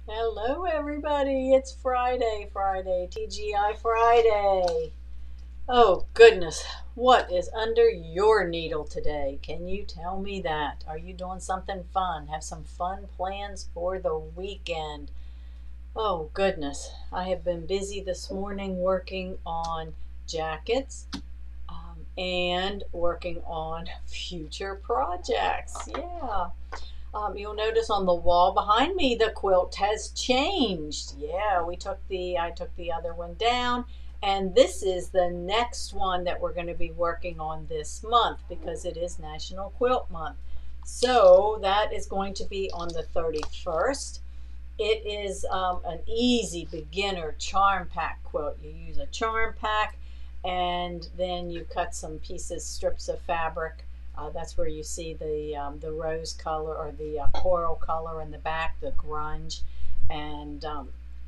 Hello, everybody. It's Friday, TGI Friday. Oh, goodness. What is under your needle today? Can you tell me that? Are you doing something fun? Have some fun plans for the weekend? Oh, goodness. I have been busy this morning working on jackets and working on future projects. Yeah. You'll notice on the wall behind me, the quilt has changed. Yeah, I took the other one down, and this is the next one that we're going to be working on this month because it is National Quilt Month. So that is going to be on the 31st. It is an easy beginner charm pack quilt. You use a charm pack and then you cut some strips of fabric. That's where you see the rose color or the coral color in the back, the grunge. And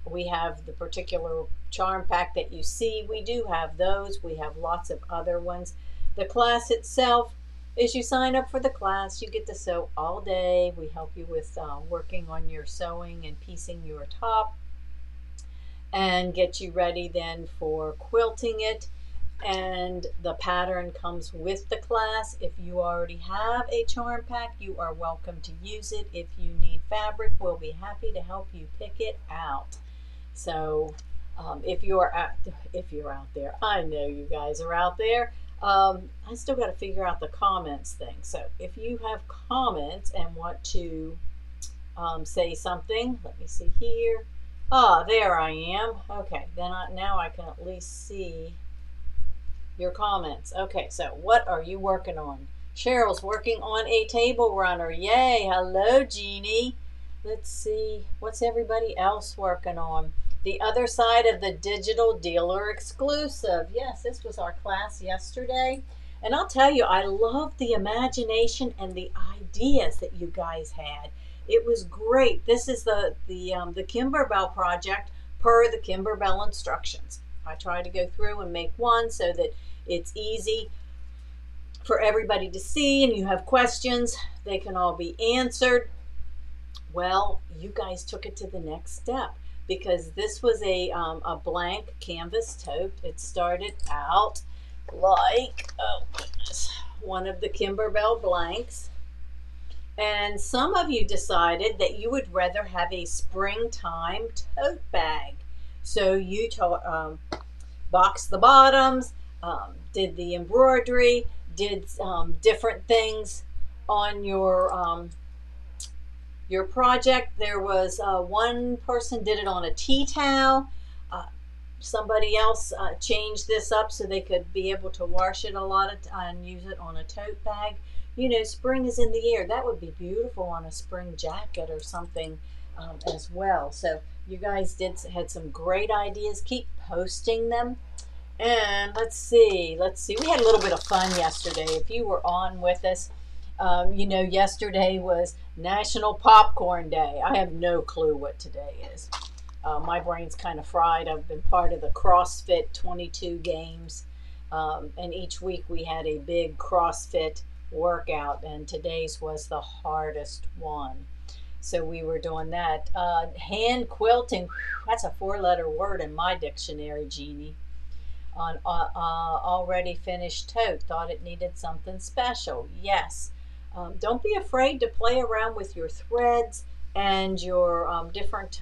we have the particular charm pack that you see. We do have those. We have lots of other ones. The class itself, as you sign up for the class, you get to sew all day. We help you with working on your sewing and piecing your top and get you ready then for quilting it. And the pattern comes with the class. If you already have a charm pack, you are welcome to use it. If you need fabric, we'll be happy to help you pick it out. So if you're out there, I know you guys are out there. I still got to figure out the comments thing. So if you have comments and want to say something, let me see here. Ah, there I am. Okay, then now I can at least see your comments. Okay, so what are you working on? Cheryl's working on a table runner. Yay. Hello, Jeannie. Let's see. What's everybody else working on? The other side of the digital dealer exclusive. Yes, this was our class yesterday. And I'll tell you, I love the imagination and the ideas that you guys had. It was great. This is the Kimberbell project per the Kimberbell instructions. I try to go through and make one so that it's easy for everybody to see, and you have questions, they can all be answered. Well, you guys took it to the next step because this was a blank canvas tote. It started out like, oh goodness, one of the Kimberbell blanks. And some of you decided that you would rather have a springtime tote bag. So you boxed the bottoms, did the embroidery, did different things on your project. There was one person did it on a tea towel. Somebody else changed this up so they could be able to wash it a lot and use it on a tote bag. You know, spring is in the air. That would be beautiful on a spring jacket or something as well. So you guys had some great ideas. Keep posting them. And let's see. We had a little bit of fun yesterday. If you were on with us, you know, yesterday was National Popcorn Day. I have no clue what today is. My brain's kind of fried. I've been part of the CrossFit 22 games. And each week we had a big CrossFit workout. And today's was the hardest one. So we were doing that. Hand quilting. Whew, that's a 4-letter word in my dictionary, Jeannie. On already finished tote. Thought it needed something special. Yes. Don't be afraid to play around with your threads and your different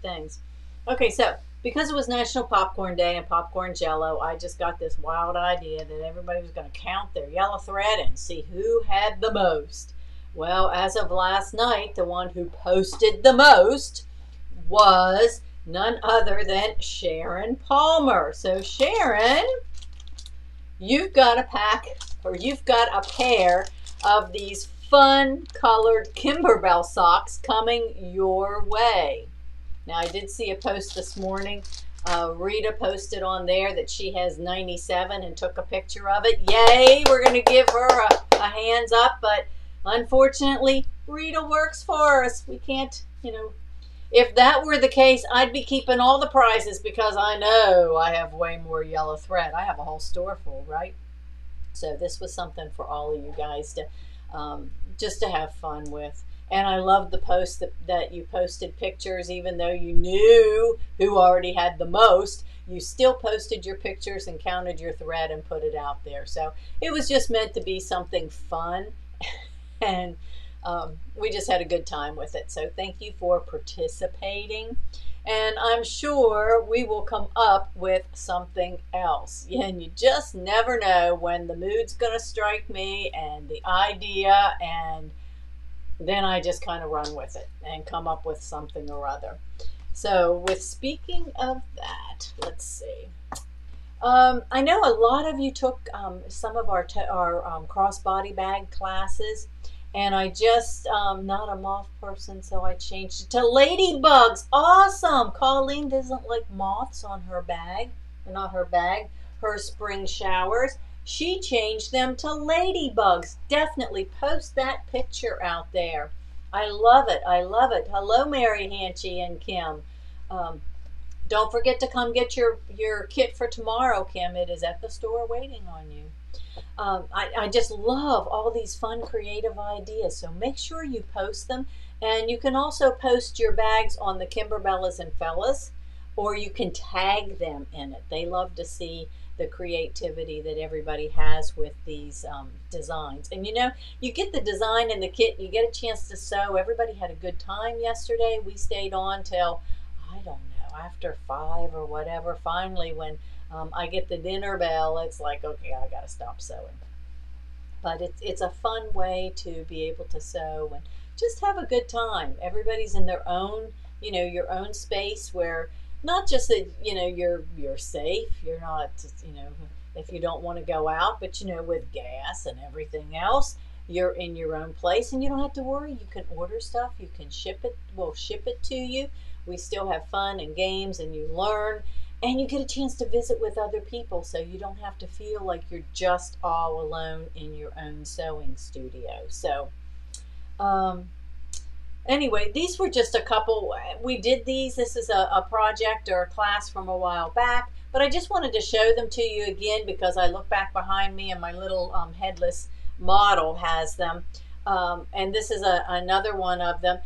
things. Okay, so because it was National Popcorn Day and Popcorn Jello, I just got this wild idea that everybody was going to count their yellow thread and see who had the most. Well, as of last night, the one who posted the most was none other than Sharon Palmer. So Sharon, you've got a pair of these fun colored Kimberbell socks coming your way. Now I did see a post this morning. Rita posted on there that she has 97 and took a picture of it. Yay, we're going to give her a hands up, but unfortunately Rita works for us. We can't, you know, if that were the case, I'd be keeping all the prizes because I know I have way more yellow thread. I have a whole store full, right? So this was something for all of you guys to just to have fun with. And I love the post that you posted pictures, even though you knew who already had the most. You still posted your pictures and counted your thread and put it out there. So it was just meant to be something fun. And we just had a good time with it. So thank you for participating. And I'm sure we will come up with something else. And you just never know when the mood's going to strike me and the idea, and then I just kind of run with it and come up with something or other. So with speaking of that, let's see. I know a lot of you took some of our crossbody bag classes, and I just, not a moth person, so I changed it to ladybugs. Awesome! Colleen doesn't like moths on her bag, not her bag, her spring showers. She changed them to ladybugs. Definitely post that picture out there. I love it. I love it. Hello, Mary Hanchy and Kim. Don't forget to come get your kit for tomorrow, Kim. It is at the store waiting on you. I just love all these fun, creative ideas. So make sure you post them. And you can also post your bags on the Kimberbellas and Fellas, or you can tag them in it. They love to see the creativity that everybody has with these designs. And you know, you get the design in the kit, you get a chance to sew. Everybody had a good time yesterday. We stayed on till, I don't know, after 5 or whatever. Finally, when I get the dinner bell, it's like, okay, I gotta stop sewing. But it's a fun way to be able to sew and just have a good time. Everybody's in their own, you know, your own space, where not just that, you know, you're safe, you're not, you know, if you don't want to go out, but you know, with gas and everything else, you're in your own place and you don't have to worry. You can order stuff, you can ship it, we'll ship it to you. We still have fun and games, and you learn, and you get a chance to visit with other people, so you don't have to feel like you're just all alone in your own sewing studio. So anyway, these were just a couple. We did these. This is a project or a class from a while back, but I just wanted to show them to you again because I look back behind me and my little headless model has them. And this is another one of them.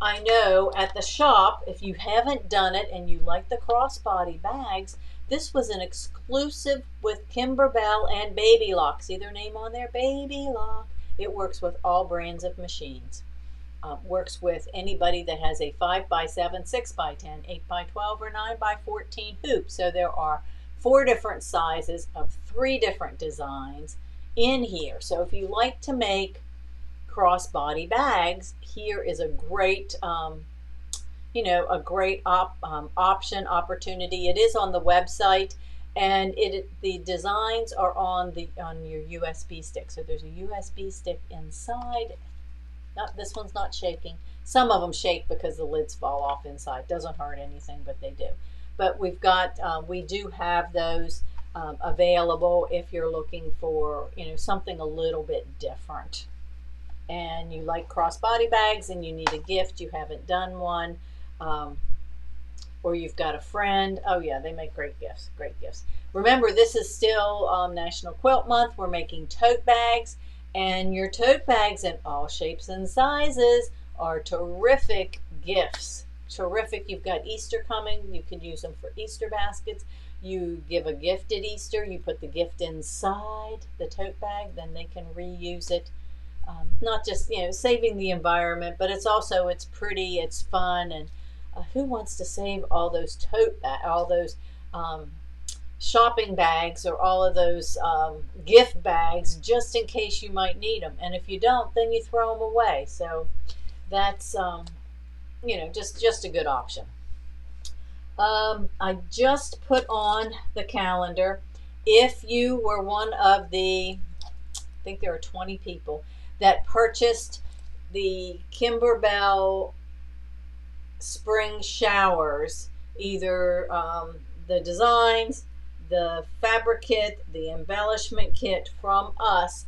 I know at the shop, if you haven't done it and you like the crossbody bags, this was an exclusive with Kimberbell and Baby Lock. See their name on there? Baby Lock. It works with all brands of machines. Works with anybody that has a 5x7, 6x10, 8x12, or 9x14 hoop. So there are 4 different sizes of 3 different designs in here. So if you like to make crossbody bags, here is a great, you know, a great opportunity. It is on the website, and the designs are on your USB stick. So there's a USB stick inside. This one's not shaking. Some of them shake because the lids fall off inside. Doesn't hurt anything, but they do. But we've got, we do have those available if you're looking for, you know, something a little bit different. And you like crossbody bags and you need a gift, you haven't done one, or you've got a friend. Oh yeah, they make great gifts, great gifts. Remember, this is still National Quilt Month. We're making tote bags, and your tote bags in all shapes and sizes are terrific gifts. Terrific. You've got Easter coming. You can use them for Easter baskets. You give a gift at Easter, you put the gift inside the tote bag, then they can reuse it. Not just, you know, saving the environment, but it's also, it's pretty, it's fun, and who wants to save all those all those shopping bags, or all of those gift bags, just in case you might need them? And if you don't, then you throw them away. So that's, you know, just a good option. I just put on the calendar, if you were one of the, I think there are 20 people that purchased the Kimberbell spring showers, either the designs, the fabric kit, the embellishment kit from us.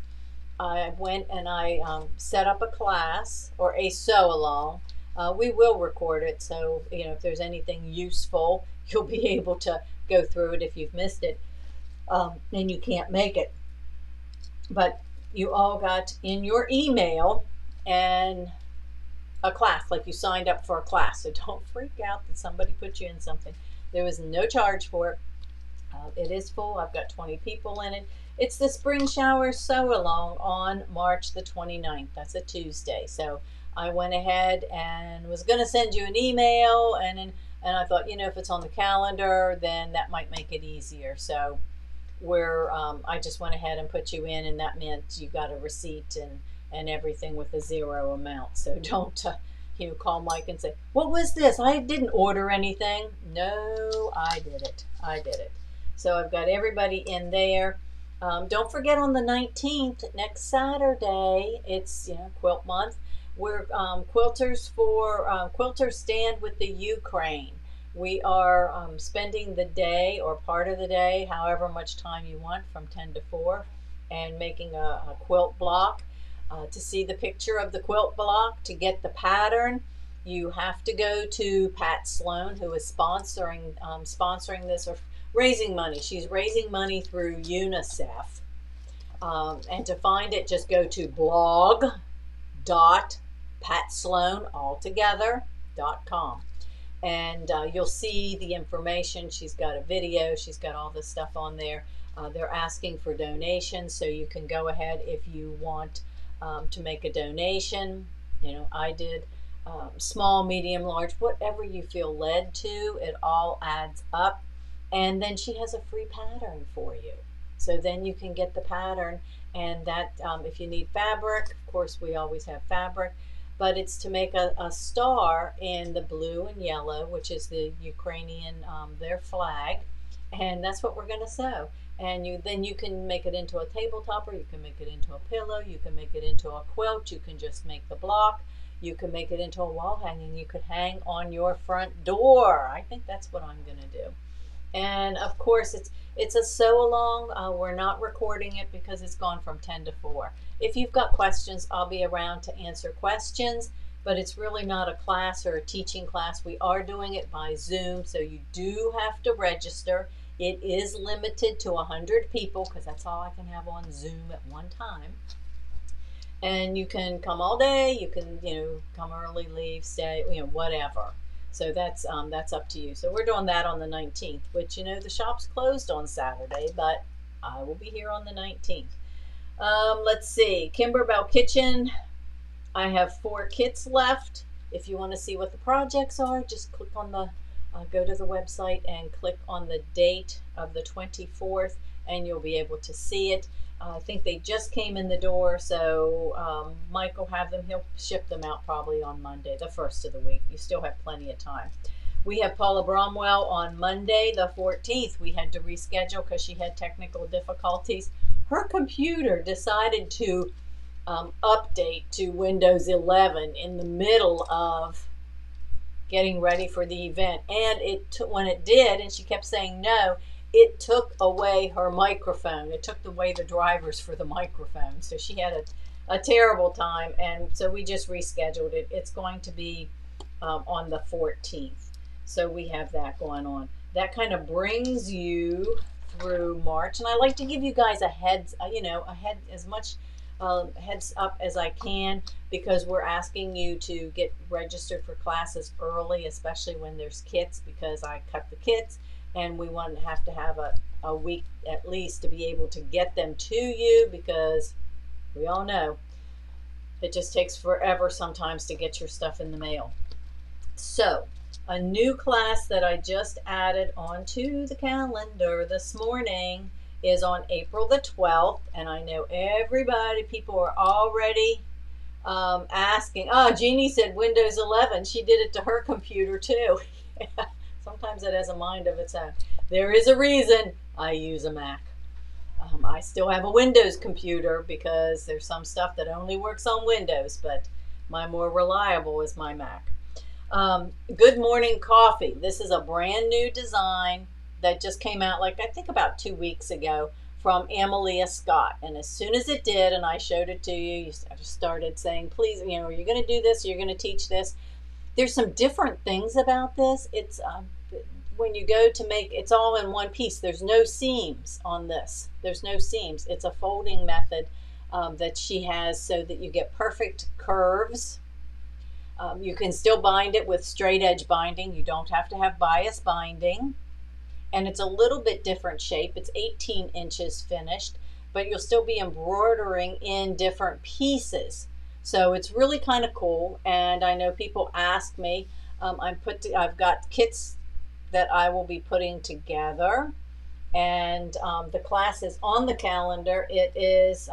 I went and I set up a class, or a sew along. We will record it, so you know, if there's anything useful, you'll be able to go through it if you've missed it and you can't make it. But you all got in your email, and a class, like you signed up for a class. So don't freak out that somebody put you in something. There was no charge for it. It is full. I've got 20 people in it. It's the Spring Shower Sew-Along on March the 29th. That's a Tuesday. So I went ahead and was going to send you an email, and I thought, you know, if it's on the calendar, then that might make it easier. So I just went ahead and put you in, and that meant you got a receipt and everything with a zero amount. So don't call Mike and say, what was this? I didn't order anything. No, I did it. I did it. So I've got everybody in there. Don't forget on the 19th, next Saturday, it's Quilt Month. We're Quilters Stand with the Ukraine. We are spending the day or part of the day, however much time you want, from 10 to 4, and making a quilt block. To see the picture of the quilt block, to get the pattern, you have to go to Pat Sloan, who is sponsoring this, or raising money. She's raising money through UNICEF. And to find it, just go to blog.patsloanaltogether.com. And you'll see the information. She's got a video. She's got all this stuff on there. They're asking for donations, so you can go ahead if you want to make a donation. I did small, medium, large, whatever you feel led to. It all adds up. And then she has a free pattern for you. So then you can get the pattern, and that if you need fabric, of course we always have fabric, but it's to make a star in the blue and yellow, which is the Ukrainian, their flag, and that's what we're going to sew. And then you can make it into a table topper, you can make it into a pillow, you can make it into a quilt, you can just make the block, you can make it into a wall hanging, you could hang on your front door. I think that's what I'm going to do. And of course it's a sew-along. We're not recording it because it's gone from 10 to 4. If you've got questions, I'll be around to answer questions, but it's really not a class or a teaching class. We are doing it by Zoom, so you do have to register. It is limited to 100 people because that's all I can have on Zoom at one time. And you can come all day, you can come early, leave, stay, whatever. So that's up to you. So we're doing that on the 19th, which the shop's closed on Saturday, but I will be here on the 19th. Let's see, Kimberbell Kitchen. I have 4 kits left. If you want to see what the projects are, just click on the go to the website and click on the date of the 24th, and you'll be able to see it. I think they just came in the door, so Mike will have them. He'll ship them out probably on Monday, the first of the week. You still have plenty of time. We have Paula Bromwell on Monday, the 14th. We had to reschedule because she had technical difficulties. Her computer decided to update to Windows 11 in the middle of getting ready for the event, and when it did, and she kept saying no, it took away her microphone. It took away the drivers for the microphone. So she had a terrible time, and so we just rescheduled it. It's going to be on the 14th. So we have that going on. That kind of brings you through March, and I like to give you guys a heads up as I can, because we're asking you to get registered for classes early, especially when there's kits, because I cut the kits. And we want to have a week at least to be able to get them to you, because we all know it just takes forever sometimes to get your stuff in the mail. So a new class that I just added onto the calendar this morning is on April the 12th. And I know people are already asking. Oh, Jeannie said Windows 11. She did it to her computer too. Sometimes it has a mind of its own. There is a reason I use a Mac. I still have a Windows computer because there's some stuff that only works on Windows, but my more reliable is my Mac. Good Morning Coffee. This is a brand new design that just came out, I think about 2 weeks ago, from Amelia Scott. And as soon as it did, and I showed it to you, you just started saying, please, are you going to do this? You're going to teach this? There's some different things about this. It's when you go to make, it's all in one piece. There's no seams on this. There's no seams. It's a folding method that she has so that you get perfect curves. You can still bind it with straight edge binding. You don't have to have bias binding. And it's a little bit different shape. It's 18 inches finished, but you'll still be embroidering in different pieces. So it's really kind of cool. And I know people ask me, I've got kits that I will be putting together, and the class is on the calendar. It is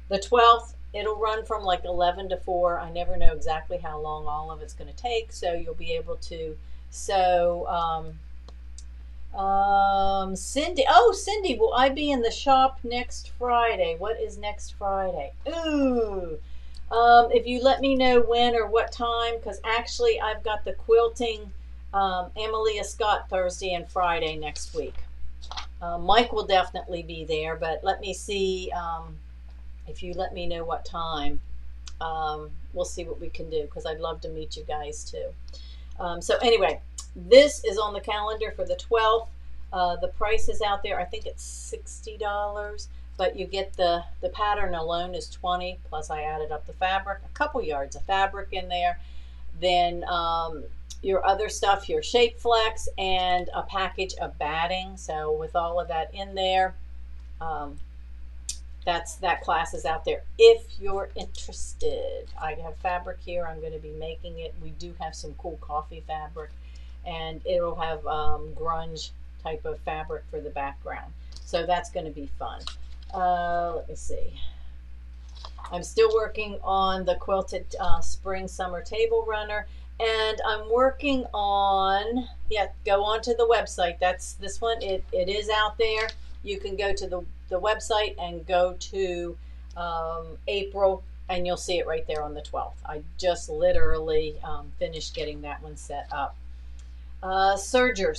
the 12th. It'll run from like 11 to 4. I never know exactly how long all of it's going to take, so you'll be able to sew. Cindy, oh Cindy, will I be in the shop next Friday? What is next Friday? Ooh, if you let me know when or what time, because actually I've got the quilting Amelia Scott Thursday and Friday next week. Mike will definitely be there, but let me see if you let me know what time. We'll see what we can do, because I'd love to meet you guys too. So anyway, this is on the calendar for the 12th. The price is out there. I think it's $60, but you get the pattern alone is $20, plus I added up the fabric, a couple yards of fabric in there. Then your other stuff, your shape flex, and a package of batting. So with all of that in there, that class is out there if you're interested. I have fabric here. I'm going to be making it. We do have some cool coffee fabric, and it'll have grunge type of fabric for the background. So that's going to be fun. Let me see. I'm still working on the quilted spring summer table runner, and I'm working on, yeah, go onto the website. That's this one. It is out there. You can go to the website and go to April, and you'll see it right there on the 12th. I just literally finished getting that one set up. Serger.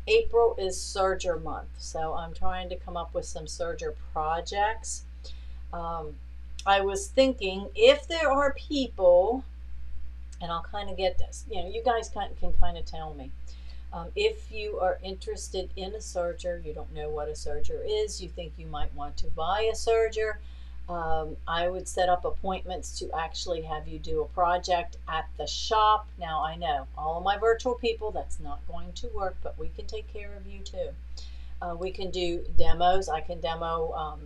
April is serger month, so I'm trying to come up with some serger projects. I was thinking, if there are people, and I'll kind of get this, you know, you guys can kind of tell me. If you are interested in a serger, you don't know what a serger is, you think you might want to buy a serger, I would set up appointments to actually have you do a project at the shop. Now, I know all of my virtual people, that's not going to work, but we can take care of you too. We can do demos. I can demo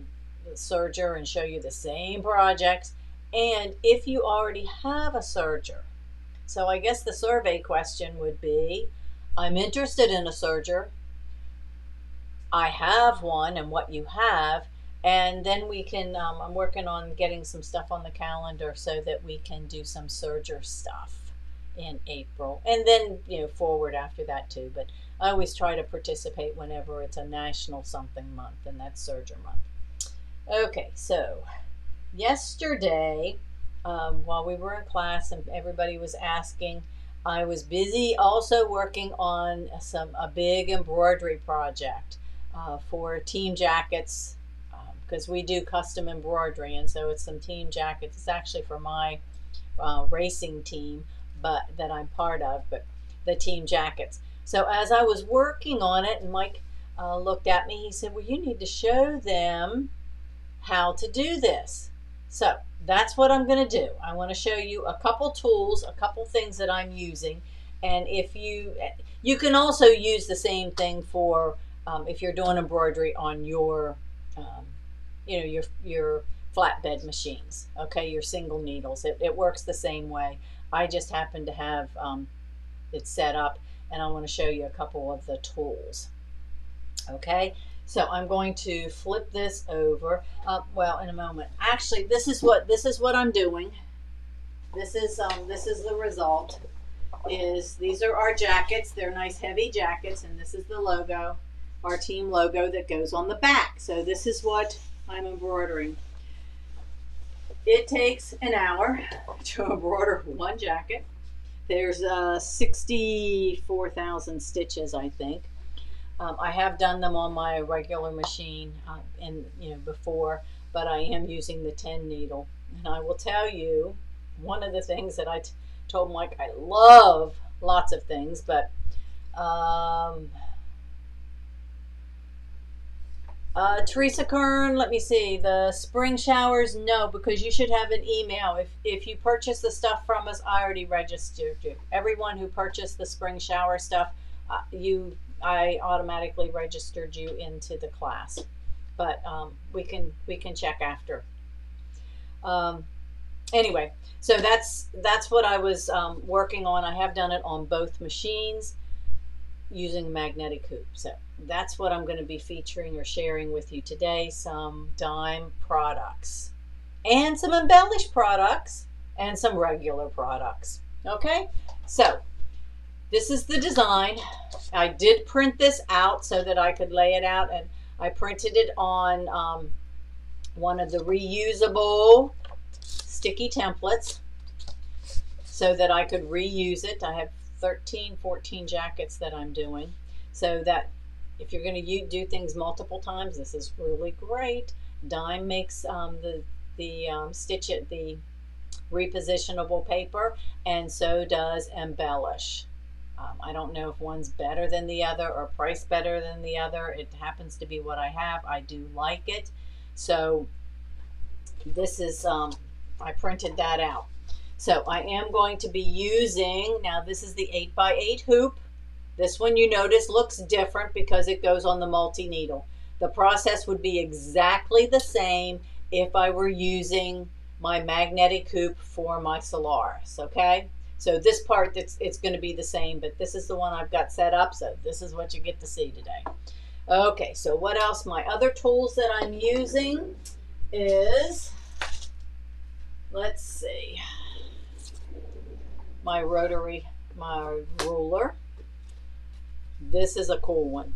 the serger and show you the same projects. And if you already have a serger, so I guess the survey question would be, I'm interested in a serger, I have one, and what you have, and then we can, I'm working on getting some stuff on the calendar so that we can do some serger stuff in April, and then, you know, forward after that too. But I always try to participate whenever it's a national something month, and that's serger month. Okay, so yesterday, while we were in class and everybody was asking, I was busy also working on a big embroidery project for team jackets, because we do custom embroidery, and so it's some team jackets. It's actually for my racing team, but that I'm part of, but the team jackets. So as I was working on it, and Mike looked at me, he said, well, you need to show them how to do this. So that's what I'm going to do. I want to show you a couple tools, a couple things that I'm using. And if you can also use the same thing for if you're doing embroidery on your you know, your flatbed machines, okay, your single needles. It works the same way. I just happen to have it set up, and I want to show you a couple of the tools. Okay, so I'm going to flip this over. Well, in a moment. Actually, this is what I'm doing. This is the result. These are our jackets. They're nice heavy jackets, and this is the logo, our team logo that goes on the back. So this is what I'm embroidering. It takes an hour to embroider one jacket. There's 64,000 stitches, I think. I have done them on my regular machine before, but I am using the 10 needle. And I will tell you, one of the things that I told Mike, I love lots of things, but Teresa Kern, let me see. The spring showers, no, because you should have an email. If you purchase the stuff from us, I already registered you. Everyone who purchased the spring shower stuff, I automatically registered you into the class. But we can check after. Anyway, so that's what I was working on. I have done it on both machines using magnetic hoop. So that's what I'm going to be featuring or sharing with you today. Some dime products and some embellished products and some regular products. Okay, so this is the design. I did print this out so that I could lay it out, and I printed it on one of the reusable sticky templates so that I could reuse it. I have 14 jackets that I'm doing, so that if you're going to do things multiple times, this is really great. Dime makes the repositionable paper, and so does Embellish. I don't know if one's better than the other or priced better than the other. It happens to be what I have. I do like it. So this is, I printed that out. So I am going to be using, now this is the 8x8 hoop. This one, you notice, looks different because it goes on the multi-needle. The process would be exactly the same if I were using my magnetic hoop for my Solaris, okay? So this part, it's going to be the same, but this is the one I've got set up, so this is what you get to see today. Okay, so what else? My other tools that I'm using is, let's see, my ruler. This is a cool one.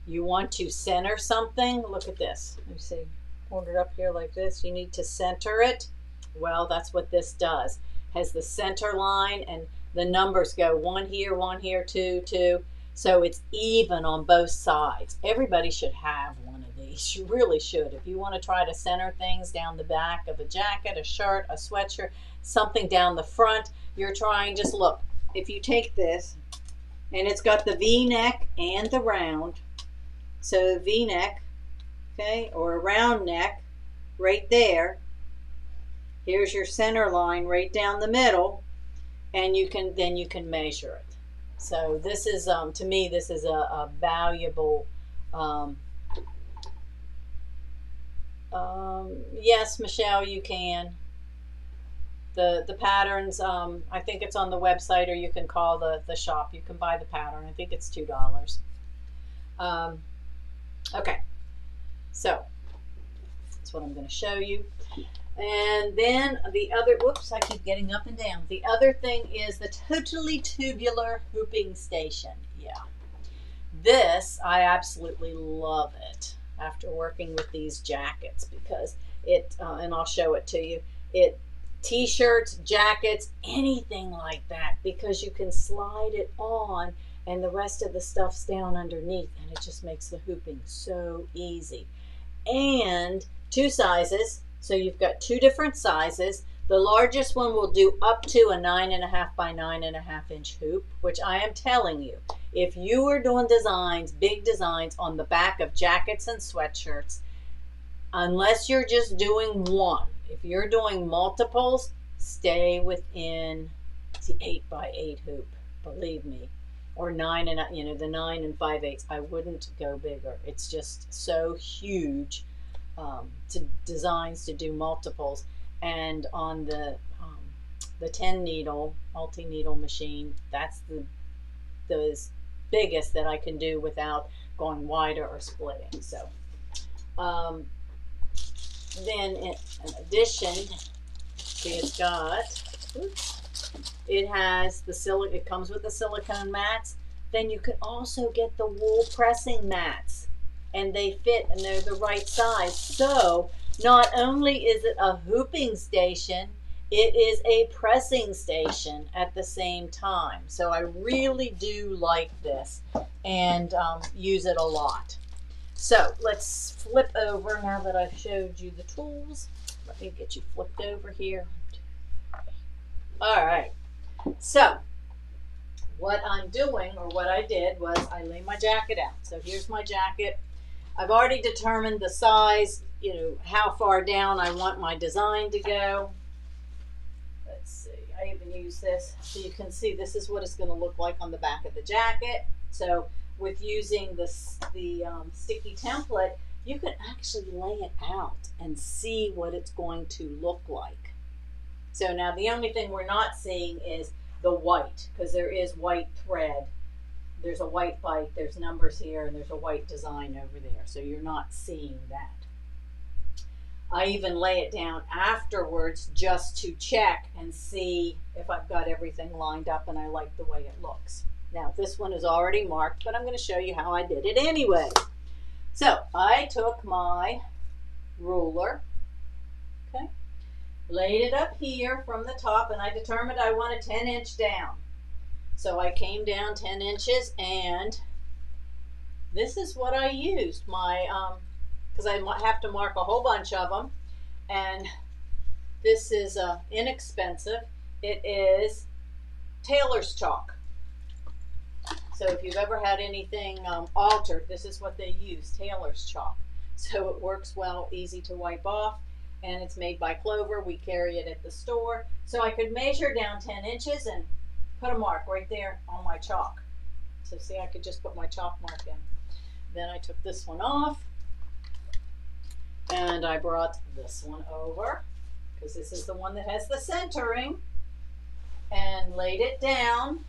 You want to center something. Look at this. Let me see. Hold it up here like this. You need to center it. Well, that's what this does. Has the center line, and the numbers go 1 here, 2, 2. So it's even on both sides. Everybody should have one of these. You really should. If you want to try to center things down the back of a jacket, a shirt, a sweatshirt, something down the front, you're trying, just look. If you take this, and it's got the V-neck and the round. So V-neck, okay, or a round neck right there. Here's your center line right down the middle, and then you can measure it. So this is, to me, this is a valuable, yes, Michelle, you can. The patterns, I think it's on the website, or you can call the shop. You can buy the pattern. I think it's $2. Okay, so that's what I'm going to show you. And then the other, whoops, I keep getting up and down. The other thing is the totally tubular hooping station. Yeah, this, I absolutely love it after working with these jackets, because it, and I'll show it to you, it t-shirts, jackets, anything like that, because you can slide it on and the rest of the stuff's down underneath, and it just makes the hooping so easy. And 2 sizes, so you've got 2 different sizes. The largest one will do up to a 9.5 by 9.5 inch hoop, which I am telling you, if you are doing designs, big designs on the back of jackets and sweatshirts, unless you're just doing one, if you're doing multiples, stay within the 8x8 hoop, believe me, or 9 and, you know, the 9 5/8. I wouldn't go bigger. It's just so huge to designs to do multiples. And on the 10 needle multi-needle machine, that's the biggest that I can do without going wider or splitting. So then in addition, see, it's got, oops, it has the it comes with the silicone mats. Then you can also get the wool pressing mats, and they fit and they're the right size. So not only is it a hooping station, it is a pressing station at the same time. So I really do like this and use it a lot. So let's flip over now that I've showed you the tools. Let me get you flipped over here. All right. So what I'm doing, or what I did, was I lay my jacket out. So here's my jacket. I've already determined the size, you know, how far down I want my design to go. Let's see, I even use this so you can see this is what it's going to look like on the back of the jacket. So with using the sticky template, you can actually lay it out and see what it's going to look like. So now the only thing we're not seeing is the white, because there is white thread. There's a white bite, there's numbers here, and there's a white design over there. So you're not seeing that. I even lay it down afterwards just to check and see if I've got everything lined up and I like the way it looks. Now this one is already marked, but I'm going to show you how I did it anyway. So I took my ruler, okay, laid it up here from the top, and I determined I want a 10-inch down. So I came down 10 inches, and this is what I used. My, because I have to mark a whole bunch of them, and this is inexpensive. It is tailor's chalk. So if you've ever had anything altered, this is what they use, tailor's chalk. So it works well, easy to wipe off, and it's made by Clover. We carry it at the store. So I could measure down 10 inches and put a mark right there on my chalk. So see, I could just put my chalk mark in. Then I took this one off, and I brought this one over, because this is the one that has the centering, and laid it down.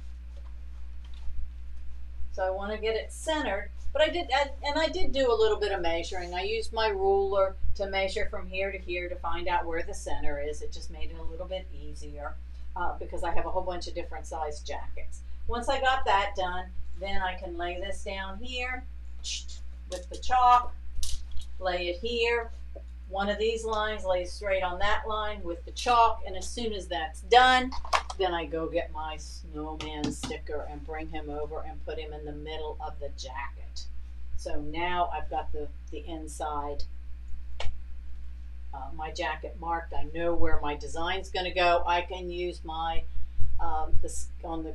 So I want to get it centered, but I did do a little bit of measuring. I used my ruler to measure from here to find out where the center is. It just made it a little bit easier because I have a whole bunch of different size jackets. Once I got that done, then I can lay this down here with the chalk, lay it here. One of these lines lays straight on that line with the chalk, and as soon as that's done, then I go get my snowman sticker and bring him over and put him in the middle of the jacket. So now I've got the inside, my jacket marked. I know where my design's going to go. I can use my, on the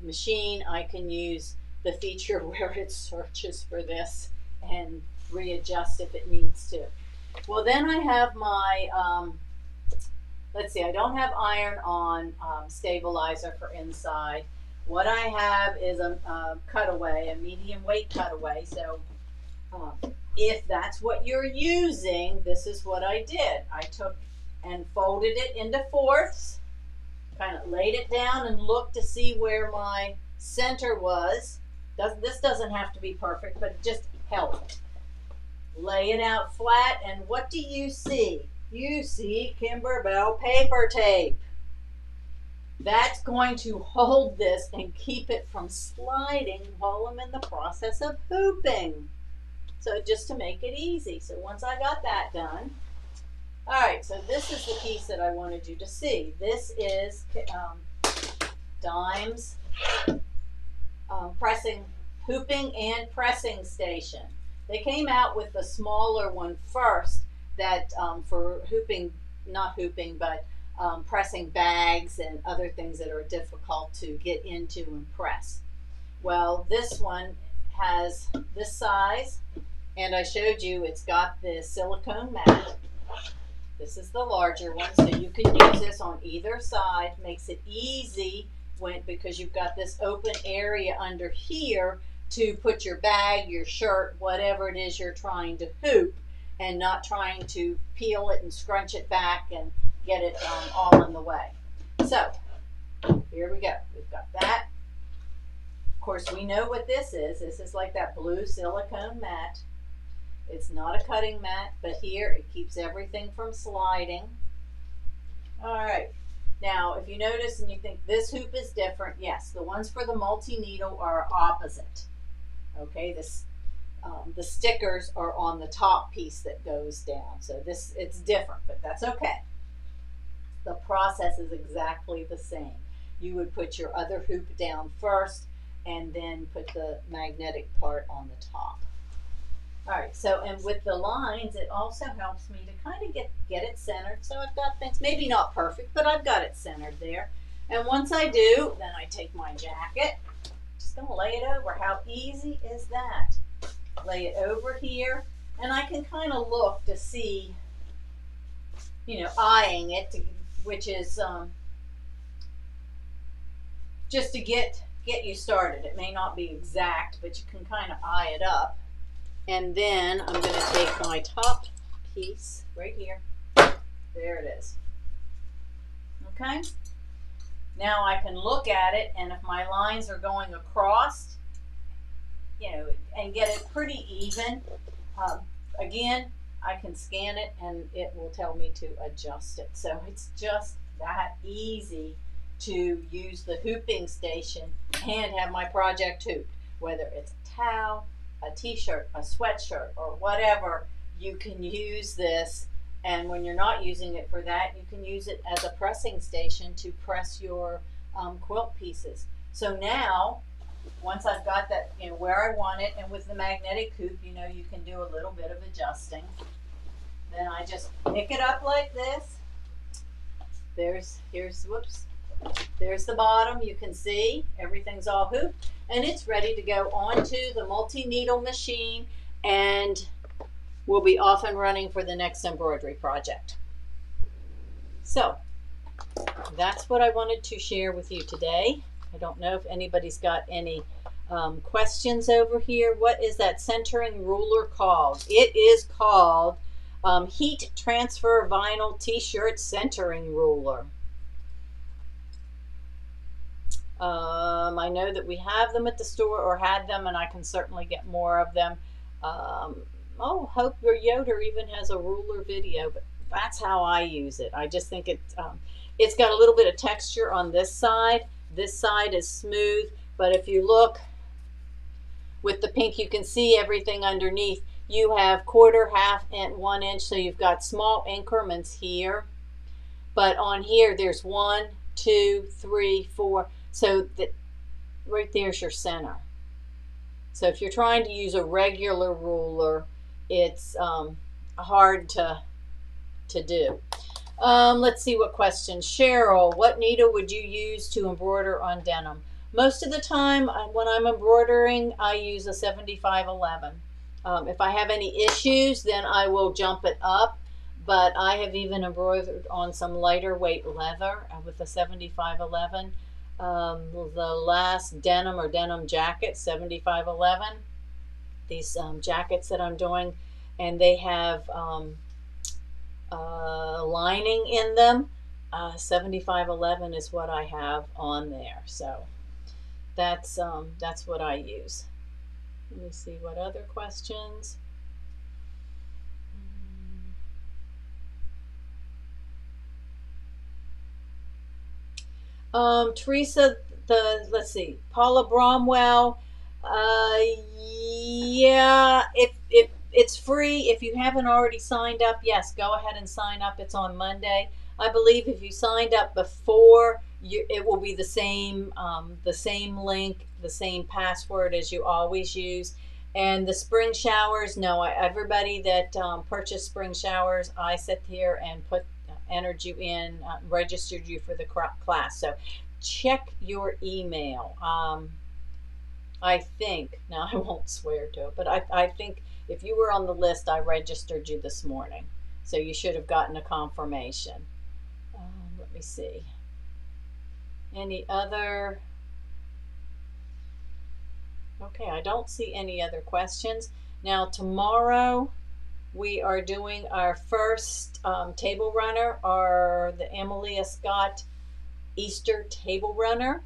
machine, I can use the feature where it searches for this and readjust if it needs to. Well, then I have my, let's see, I don't have iron-on stabilizer for inside. What I have is a cutaway, a medium weight cutaway. So if that's what you're using, this is what I did. I took and folded it into fourths, kind of laid it down and looked to see where my center was. This doesn't have to be perfect, but it just helped. Lay it out flat, and what do you see? You see Kimberbell paper tape. That's going to hold this and keep it from sliding while I'm in the process of hooping. So just to make it easy. So once I got that done, all right, so this is the piece that I wanted you to see. This is Dime's hooping and pressing station. They came out with the smaller one first that for hooping, not hooping, but pressing bags and other things that are difficult to get into and press. Well, this one has this size, and I showed you it's got the silicone mat. This is the larger one, so you can use this on either side. Makes it easy because you've got this open area under here to put your bag, your shirt, whatever it is you're trying to hoop, and not trying to peel it and scrunch it back and get it all in the way. So here we go. We've got that. Of course, we know what this is. This is like that blue silicone mat. It's not a cutting mat, but here it keeps everything from sliding. All right. Now, if you notice and you think this hoop is different, yes, the ones for the multi-needle are opposite. Okay, the stickers are on the top piece that goes down. So it's different, but that's okay. The process is exactly the same. You would put your other hoop down first and then put the magnetic part on the top. All right, so and with the lines, it also helps me to kind of get it centered. So I've got things, maybe not perfect, but I've got it centered there. And once I do, then I take my jacket, just gonna lay it over. How easy is that? lay it over here, and I can kind of look to see, you know, eyeing it, which is just to get you started. It may not be exact, but you can kind of eye it up. And then I'm going to take my top piece right here. There it is. Okay. Now I can look at it, and if my lines are going across, you know, and get it pretty even, again, I can scan it and it will tell me to adjust it. So it's just that easy to use the hooping station and have my project hooped. Whether it's a towel, a t-shirt, a sweatshirt, or whatever, you can use this. And when you're not using it for that, you can use it as a pressing station to press your quilt pieces. So now, once I've got that, you know, where I want it, and with the magnetic hoop, you know, you can do a little bit of adjusting. Then I just pick it up like this. There's the bottom. You can see everything's all hooped, and it's ready to go onto the multi-needle machine, and we'll be off and running for the next embroidery project. So that's what I wanted to share with you today. I don't know if anybody's got any questions over here. What is that centering ruler called? It is called Heat Transfer Vinyl T-Shirt Centering Ruler. I know that we have them at the store, or had them, and I can certainly get more of them. Oh, Hope or Yoder even has a ruler video, but that's how I use it. I just think it's got a little bit of texture on this side. This side is smooth, but if you look with the pink, you can see everything underneath. You have quarter, half, and 1 inch, so you've got small increments here. But on here, there's 1, 2, 3, 4. So that right there's your center. So if you're trying to use a regular ruler, it's hard to do. Let's see what questions. Cheryl, what needle would you use to embroider on denim? Most of the time when I'm embroidering, I use a 7511. If I have any issues, then I will jump it up. But I have even embroidered on some lighter weight leather with a 7511. The last denim or denim jacket, 7511. These jackets that I'm doing, and they have lining in them. 7511 is what I have on there. So that's what I use. Let me see what other questions. Teresa, let's see, Paula Bromwell. Yeah, if it's free, if you haven't already signed up, yes, go ahead and sign up. It's on Monday. I believe if you signed up before, it will be the same link, the same password as you always use. And the spring showers, no, everybody that purchased spring showers, I sit here and entered you in, registered you for the class. So check your email. I think, now I won't swear to it, but I think if you were on the list, I registered you this morning. So you should have gotten a confirmation. Let me see. Any other? Okay, I don't see any other questions. Now tomorrow we are doing our first table runner, or the Amelia Scott Easter table runner.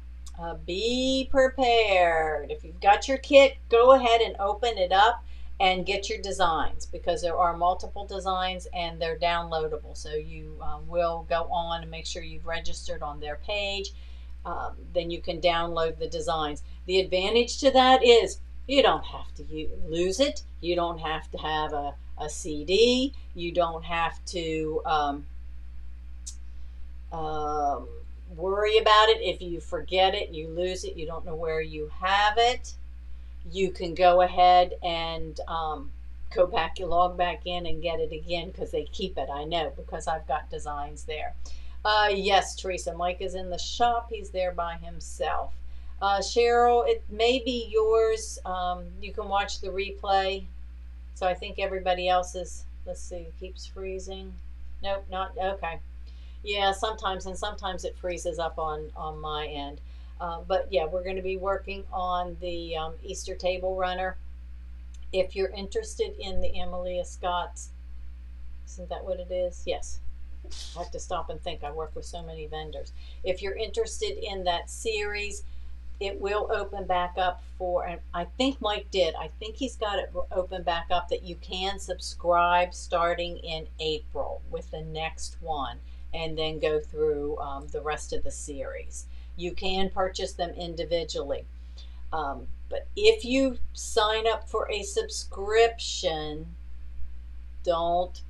Be prepared. If you've got your kit, go ahead and open it up and get your designs, because there are multiple designs and they're downloadable. So you will go on and make sure you've registered on their page. Then you can download the designs. The advantage to that is you don't have to lose it. You don't have to have a CD. You don't have to worry about it. If you forget it, you lose it, you don't know where you have it, you can go ahead and go back, you log back in and get it again, because they keep it. I know, because I've got designs there. Yes, Teresa, Mike is in the shop. He's there by himself. Cheryl, it may be yours. You can watch the replay. So I think everybody else's, let's see, keeps freezing. Nope, not, okay. Yeah, sometimes, and sometimes it freezes up on my end. But yeah, we're going to be working on the Easter table runner. If you're interested in the Amelia Scott's, isn't that what it is? Yes. I have to stop and think. I work with so many vendors. If you're interested in that series, it will open back up for, and I think Mike did. I think he's got it open back up that you can subscribe starting in April with the next one and then go through the rest of the series. You can purchase them individually. But if you sign up for a subscription, don't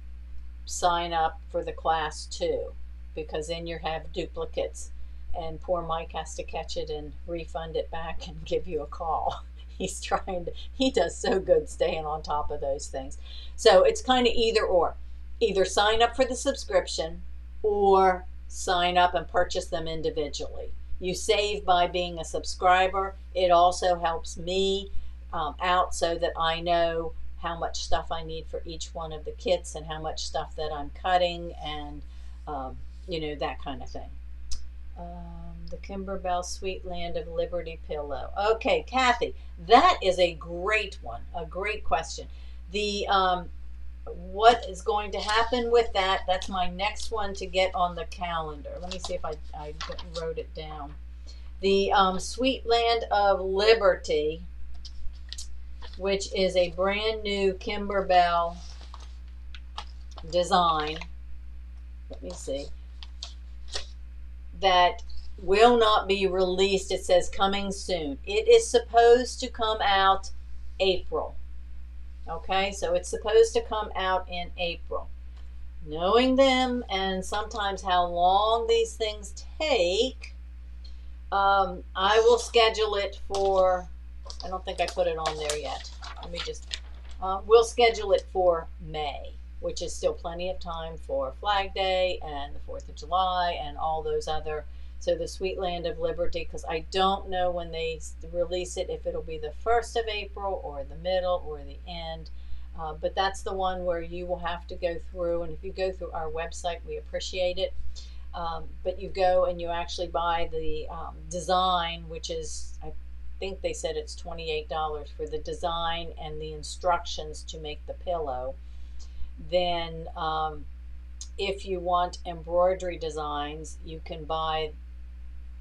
sign up for the class 2 because then you have duplicates and poor Mike has to catch it and refund it back and give you a call. He's trying to, he does so good staying on top of those things. So it's kind of either or. Either sign up for the subscription or sign up and purchase them individually. You save by being a subscriber. It also helps me out so that I know how much stuff I need for each one of the kits and how much stuff that I'm cutting and, you know, that kind of thing. The Kimberbell Sweet Land of Liberty pillow. Okay, Kathy, that is a great one, a great question. The what is going to happen with that? That's my next one to get on the calendar. Let me see if I wrote it down. The Sweet Land of Liberty, which is a brand new Kimberbell design. Let me see. That will not be released. It says coming soon. It is supposed to come out April. Okay, so it's supposed to come out in April. Knowing them and sometimes how long these things take, I will schedule it for, I don't think I put it on there yet. Let me just, we'll schedule it for May, which is still plenty of time for Flag Day and the 4th of July and all those other. So the Sweet Land of Liberty, because I don't know when they release it, if it'll be the 1st of April or the middle or the end. But that's the one where you will have to go through. And if you go through our website, we appreciate it. But you go and you actually buy the design, which is, I think they said it's $28 for the design and the instructions to make the pillow. Then if you want embroidery designs, you can buy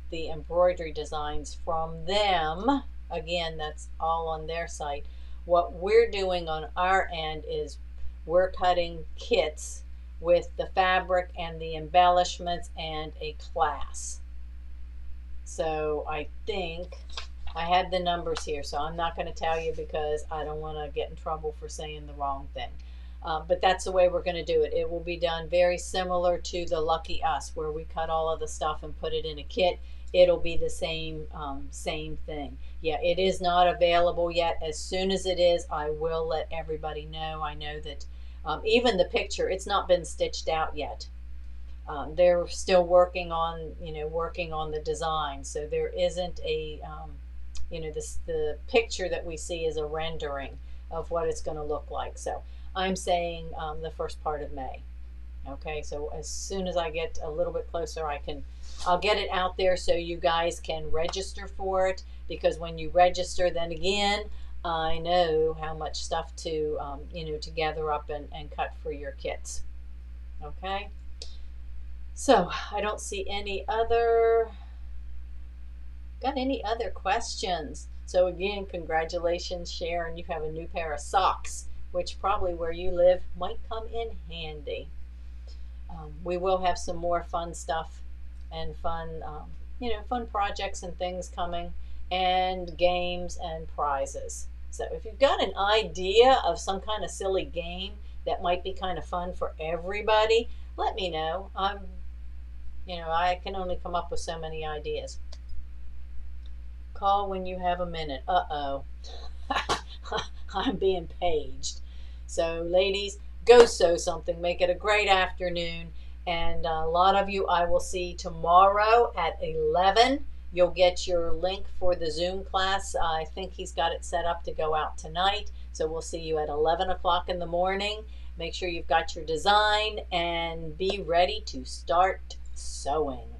the embroidery designs from them. Again, that's all on their site. What we're doing on our end is we're cutting kits with the fabric and the embellishments and a class. So I think I had the numbers here, so I'm not going to tell you because I don't want to get in trouble for saying the wrong thing. But that's the way we're going to do it. It will be done very similar to the Lucky Us, where we cut all of the stuff and put it in a kit. It'll be the same thing. Yeah, it is not available yet. As soon as it is, I will let everybody know. I know that even the picture, it's not been stitched out yet. They're still working on, working on the design. So there isn't a, the picture that we see is a rendering of what it's going to look like. So I'm saying the first part of May. Okay, so as soon as I get a little bit closer, I'll get it out there so you guys can register for it, because when you register, then again, I know how much stuff to, to gather up and cut for your kits. Okay, so I don't see any other questions. So again, congratulations, Sharon, you have a new pair of socks, which probably where you live might come in handy. We will have some more fun stuff and fun, fun projects and things coming, and games and prizes. So if you've got an idea of some kind of silly game that might be kind of fun for everybody, let me know. I can only come up with so many ideas. Call when you have a minute. Uh-oh. I'm being paged. So ladies, go sew something. Make it a great afternoon. And a lot of you I will see tomorrow at 11. You'll get your link for the Zoom class. I think he's got it set up to go out tonight. So we'll see you at 11 o'clock in the morning. Make sure you've got your design and be ready to start sewing.